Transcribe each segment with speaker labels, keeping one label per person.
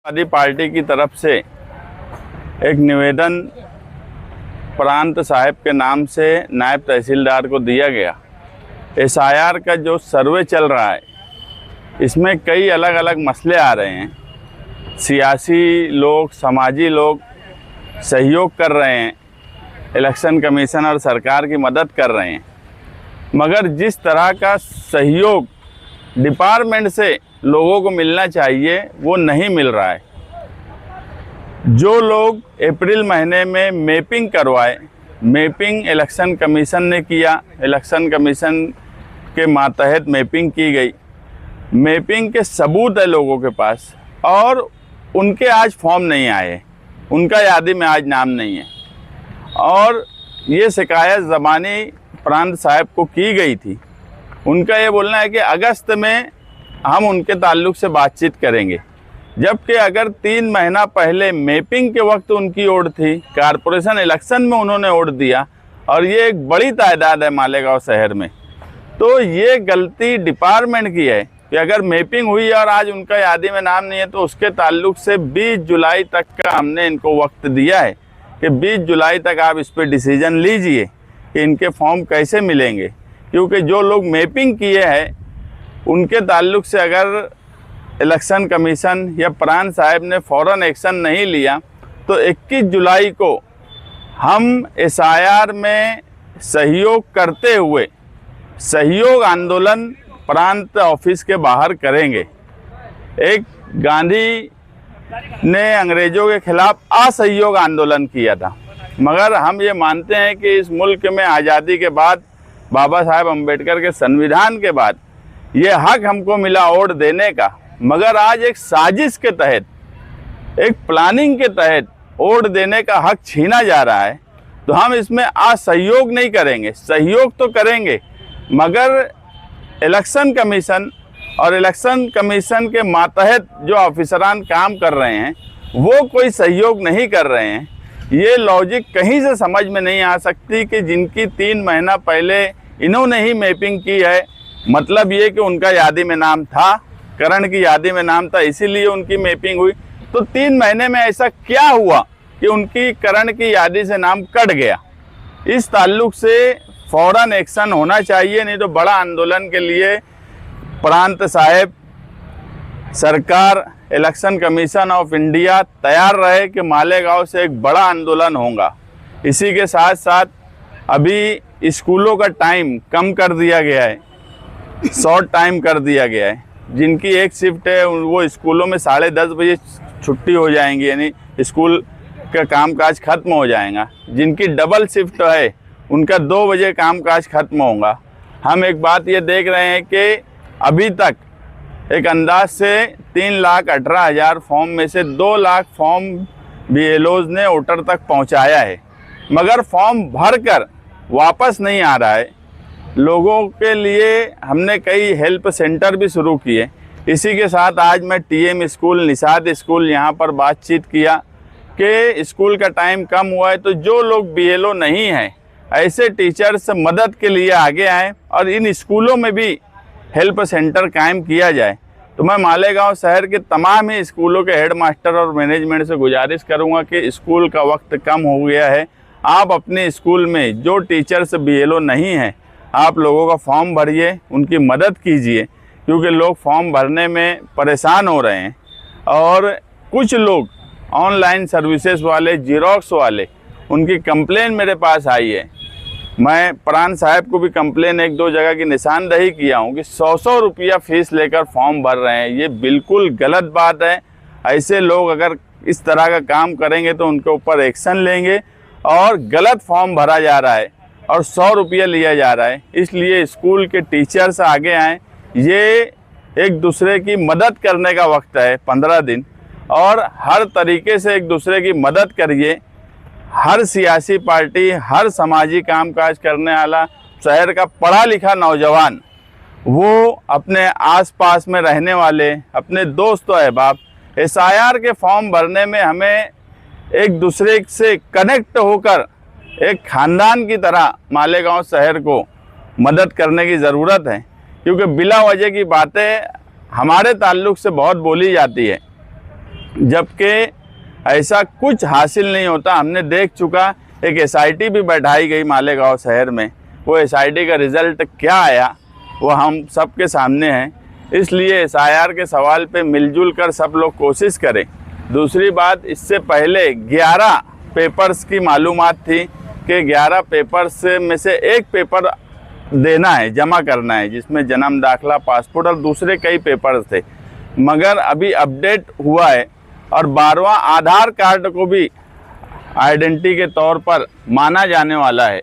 Speaker 1: Samajwadi party की तरफ से एक निवेदन प्रांत साहब के नाम से नायब तहसीलदार को दिया गया। एसआईआर का जो सर्वे चल रहा है इसमें कई अलग अलग मसले आ रहे हैं। सियासी लोग, समाजी लोग सहयोग कर रहे हैं, इलेक्शन कमीशन और सरकार की मदद कर रहे हैं, मगर जिस तरह का सहयोग डिपार्टमेंट से लोगों को मिलना चाहिए वो नहीं मिल रहा है। जो लोग अप्रैल महीने में मैपिंग करवाए, मैपिंग इलेक्शन कमीशन ने किया, इलेक्शन कमीशन के मातहत मैपिंग की गई, मैपिंग के सबूत है लोगों के पास, और उनके आज फॉर्म नहीं आए, उनका यादी में आज नाम नहीं है। और ये शिकायत ज़बानी प्रांत साहब को की गई थी। उनका ये बोलना है कि अगस्त में हम उनके ताल्लुक से बातचीत करेंगे, जबकि अगर 3 महीना पहले मैपिंग के वक्त उनकी ओट थी, कारपोरेशन इलेक्शन में उन्होंने वोट दिया, और ये एक बड़ी तादाद है मालेगांव शहर में। तो ये गलती डिपार्टमेंट की है कि अगर मैपिंग हुई और आज उनका यादी में नाम नहीं है तो उसके ताल्लुक से 20 जुलाई तक का हमने इनको वक्त दिया है कि 20 जुलाई तक आप इस पर डिसीजन लीजिए कि इनके फॉर्म कैसे मिलेंगे। क्योंकि जो लोग मैपिंग किए हैं उनके ताल्लुक से अगर इलेक्शन कमीशन या प्रांत साहब ने फ़ौरन एक्शन नहीं लिया तो 21 जुलाई को हम एसआईआर में सहयोग करते हुए सहयोग आंदोलन प्रांत ऑफिस के बाहर करेंगे। एक गांधी ने अंग्रेज़ों के खिलाफ असहयोग आंदोलन किया था, मगर हम ये मानते हैं कि इस मुल्क में आज़ादी के बाद, बाबा साहेब अम्बेडकर के संविधान के बाद ये हक हमको मिला वोट देने का, मगर आज एक साजिश के तहत, एक प्लानिंग के तहत वोट देने का हक छीना जा रहा है। तो हम इसमें असहयोग नहीं करेंगे, सहयोग तो करेंगे, मगर इलेक्शन कमीशन और इलेक्शन कमीशन के मातहत जो ऑफिसरान काम कर रहे हैं वो कोई सहयोग नहीं कर रहे हैं। ये लॉजिक कहीं से समझ में नहीं आ सकती कि जिनकी 3 महीना पहले इन्होंने ही मैपिंग की है, मतलब ये कि उनका यादी में नाम था, करण की यादी में नाम था, इसीलिए उनकी मैपिंग हुई। तो 3 महीने में ऐसा क्या हुआ कि उनकी करण की यादी से नाम कट गया? इस ताल्लुक से फ़ौरन एक्शन होना चाहिए, नहीं तो बड़ा आंदोलन के लिए प्रांत साहब, सरकार, इलेक्शन कमीशन ऑफ इंडिया तैयार रहे कि मालेगांव से एक बड़ा आंदोलन होगा। इसी के साथ साथ अभी स्कूलों का टाइम कम कर दिया गया है, शॉर्ट टाइम कर दिया गया है। जिनकी एक शिफ्ट है वो स्कूलों में 10:30 बजे छुट्टी हो जाएंगी, यानी स्कूल का कामकाज खत्म हो जाएगा। जिनकी डबल शिफ्ट है उनका 2 बजे कामकाज खत्म होगा। हम एक बात ये देख रहे हैं कि अभी तक एक अंदाज से 3,18,000 फॉर्म में से 2 लाख फॉर्म बीएलओज ने वोटर तक पहुंचाया है, मगर फॉर्म भरकर वापस नहीं आ रहा है। लोगों के लिए हमने कई हेल्प सेंटर भी शुरू किए। इसी के साथ आज मैं टीएम स्कूल, निषाद स्कूल यहाँ पर बातचीत किया कि स्कूल का टाइम कम हुआ है, तो जो लोग बीएलओ नहीं हैं ऐसे टीचर्स मदद के लिए आगे आएँ और इन स्कूलों में भी हेल्प सेंटर कायम किया जाए। तो मैं मालेगांव शहर के तमाम ही स्कूलों के हेड मास्टर और मैनेजमेंट से गुजारिश करूंगा कि स्कूल का वक्त कम हो गया है, आप अपने स्कूल में जो टीचर्स बीएलओ नहीं हैं आप लोगों का फॉर्म भरिए, उनकी मदद कीजिए, क्योंकि लोग फॉर्म भरने में परेशान हो रहे हैं। और कुछ लोग ऑनलाइन सर्विसेज वाले, जीरोक्स वाले, उनकी कंप्लेन मेरे पास आई है। मैं प्रांत साहब को भी कंप्लेन 1-2 जगह की निशानदही किया हूँ कि 100-100 रुपया फीस लेकर फॉर्म भर रहे हैं। ये बिल्कुल गलत बात है। ऐसे लोग अगर इस तरह का काम करेंगे तो उनके ऊपर एक्शन लेंगे। और गलत फॉर्म भरा जा रहा है और 100 रुपया लिया जा रहा है, इसलिए स्कूल के टीचर्स आगे आएँ। ये एक दूसरे की मदद करने का वक्त है 15 दिन, और हर तरीके से एक दूसरे की मदद करिए। हर सियासी पार्टी, हर समाजी कामकाज करने वाला शहर का पढ़ा लिखा नौजवान, वो अपने आसपास में रहने वाले, अपने दोस्त व अहबाब, एसआईआर के फॉर्म भरने में हमें एक दूसरे से कनेक्ट होकर एक ख़ानदान की तरह मालेगांव शहर को मदद करने की ज़रूरत है। क्योंकि बिला वजह की बातें हमारे ताल्लुक़ से बहुत बोली जाती है। जबकि ऐसा कुछ हासिल नहीं होता। हमने देख चुका, एक एसआईटी भी बैठाई गई मालेगांव शहर में, वो एसआईटी का रिज़ल्ट क्या आया वो हम सबके सामने है। इसलिए एसआईआर के सवाल पे मिलजुल कर सब लोग कोशिश करें। दूसरी बात, इससे पहले 11 पेपर्स की मालूमात थी कि 11 पेपर्स में से एक पेपर देना है, जमा करना है, जिसमें जन्म दाखला, पासपोर्ट और दूसरे कई पेपर्स थे। मगर अभी अपडेट हुआ है और 12वां आधार कार्ड को भी आइडेंटिटी के तौर पर माना जाने वाला है।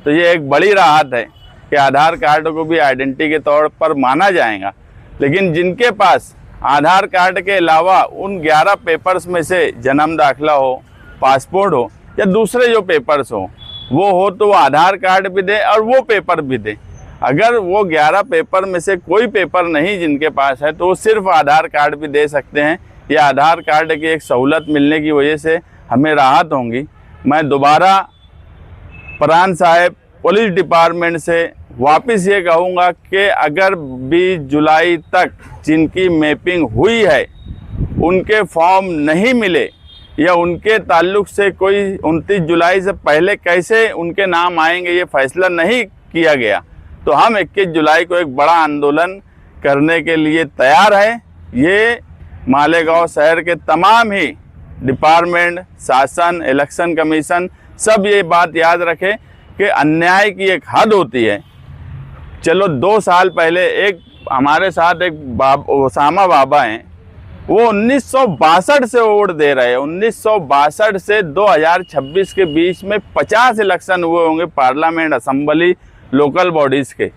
Speaker 1: तो ये एक बड़ी राहत है कि आधार कार्ड को भी आइडेंटिटी के तौर पर माना जाएगा। लेकिन जिनके पास आधार कार्ड के अलावा उन 11 पेपर्स में से जन्म दाखला हो, पासपोर्ट हो या दूसरे जो पेपर्स हो वो हो, तो वो आधार कार्ड भी दे और वो पेपर भी दे। अगर वो 11 पेपर में से कोई पेपर नहीं जिनके पास है तो वो सिर्फ आधार कार्ड भी दे सकते हैं। या आधार कार्ड की एक सहूलत मिलने की वजह से हमें राहत होगी। मैं दोबारा प्राण साहब पुलिस डिपार्टमेंट से वापस ये कहूँगा कि अगर 20 जुलाई तक जिनकी मैपिंग हुई है उनके फॉर्म नहीं मिले या उनके ताल्लुक से कोई 29 जुलाई से पहले कैसे उनके नाम आएंगे ये फैसला नहीं किया गया, तो हम 21 जुलाई को एक बड़ा आंदोलन करने के लिए तैयार है। ये मालेगांव शहर के तमाम ही डिपार्टमेंट, शासन, इलेक्शन कमीशन सब ये बात याद रखें कि अन्याय की एक हद होती है। चलो 2 साल पहले एक हमारे साथ एक ओसामा बाबा हैं, वो 1962 से वोट दे रहे हैं। 1962 से 2026 के बीच में 50 इलेक्शन हुए होंगे पार्लियामेंट, असेंबली, लोकल बॉडीज़ के।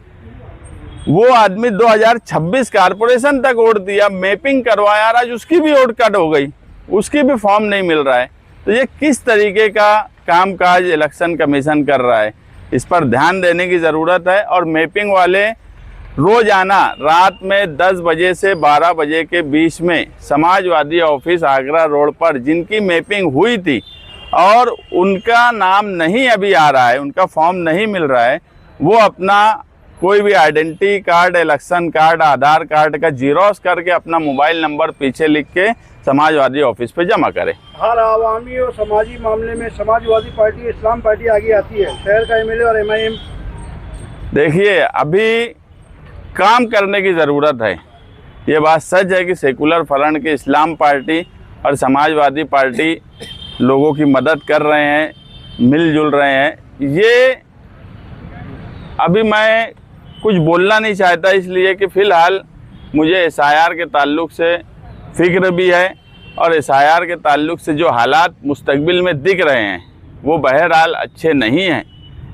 Speaker 1: वो आदमी 2026 कारपोरेशन तक वोट दिया, मैपिंग करवाया, आज उसकी भी वोट कट हो गई, उसकी भी फॉर्म नहीं मिल रहा है। तो ये किस तरीके का कामकाज इलेक्शन कमीशन कर रहा है, इस पर ध्यान देने की ज़रूरत है। और मैपिंग वाले रोज़ाना रात में 10 बजे से 12 बजे के बीच में समाजवादी ऑफिस आगरा रोड पर जिनकी मैपिंग हुई थी और उनका नाम नहीं अभी आ रहा है, उनका फॉर्म नहीं मिल रहा है, वो अपना कोई भी आइडेंटिटी कार्ड, इलेक्शन कार्ड, आधार कार्ड का जीरोस करके अपना मोबाइल नंबर पीछे लिख के समाजवादी ऑफिस पे जमा करें।
Speaker 2: हर आवामी और समाजी मामले में समाजवादी पार्टी, इस्लाम पार्टी आगे आती है। शहर का एमएलए और एमआईएम,
Speaker 1: देखिए अभी काम करने की ज़रूरत है। ये बात सच है कि सेकुलर फ्रंट की इस्लाम पार्टी और समाजवादी पार्टी लोगों की मदद कर रहे हैं, मिलजुल रहे हैं। ये अभी मैं कुछ बोलना नहीं चाहता इसलिए कि फ़िलहाल मुझे एसआईआर के ताल्लुक़ से फ़िक्र भी है और एसआईआर के ताल्लुक़ से जो हालात मुस्तकबिल में दिख रहे हैं वो बहरहाल अच्छे नहीं हैं।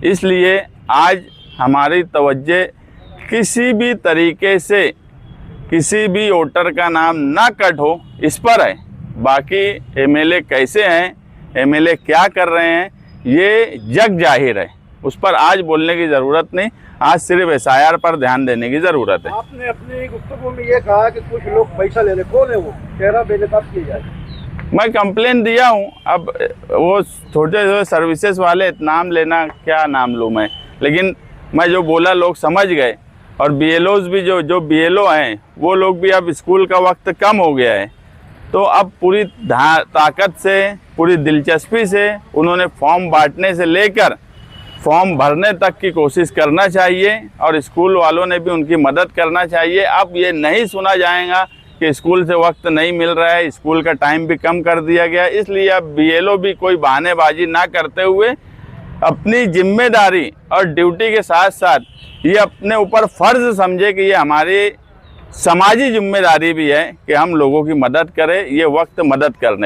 Speaker 1: इसलिए आज हमारी तवज्जो किसी भी तरीके से किसी भी वोटर का नाम ना कट हो इस पर है। बाकी एमएलए कैसे हैं, एमएलए क्या कर रहे हैं, ये जग जाहिर है, उस पर आज बोलने की ज़रूरत नहीं। आज सिर्फ एसआईआर पर ध्यान देने की ज़रूरत है।
Speaker 2: आपने अपनी गुफ्तगू में ये कहा कि कुछ लोग पैसा ले रहे, कौन है वो? चेहरा बेनकाब किया जाए।
Speaker 1: मैं कंप्लेन दिया हूँ, अब वो छोटे छोटे सर्विसेज वाले, नाम लेना क्या नाम लूँ मैं, लेकिन मैं जो बोला लोग समझ गए। और बीएलओज़ भी जो बीएलओ हैं वो लोग भी, अब स्कूल का वक्त कम हो गया है तो अब पूरी ताकत से, पूरी दिलचस्पी से उन्होंने फॉर्म बांटने से लेकर फॉर्म भरने तक की कोशिश करना चाहिए और स्कूल वालों ने भी उनकी मदद करना चाहिए। अब ये नहीं सुना जाएगा कि स्कूल से वक्त नहीं मिल रहा है, स्कूल का टाइम भी कम कर दिया गया। इसलिए अब बीएलओ भी कोई बहानेबाजी ना करते हुए अपनी जिम्मेदारी और ड्यूटी के साथ साथ ये अपने ऊपर फ़र्ज़ समझे कि ये हमारी समाजी जिम्मेदारी भी है कि हम लोगों की मदद करें, ये वक्त मदद करने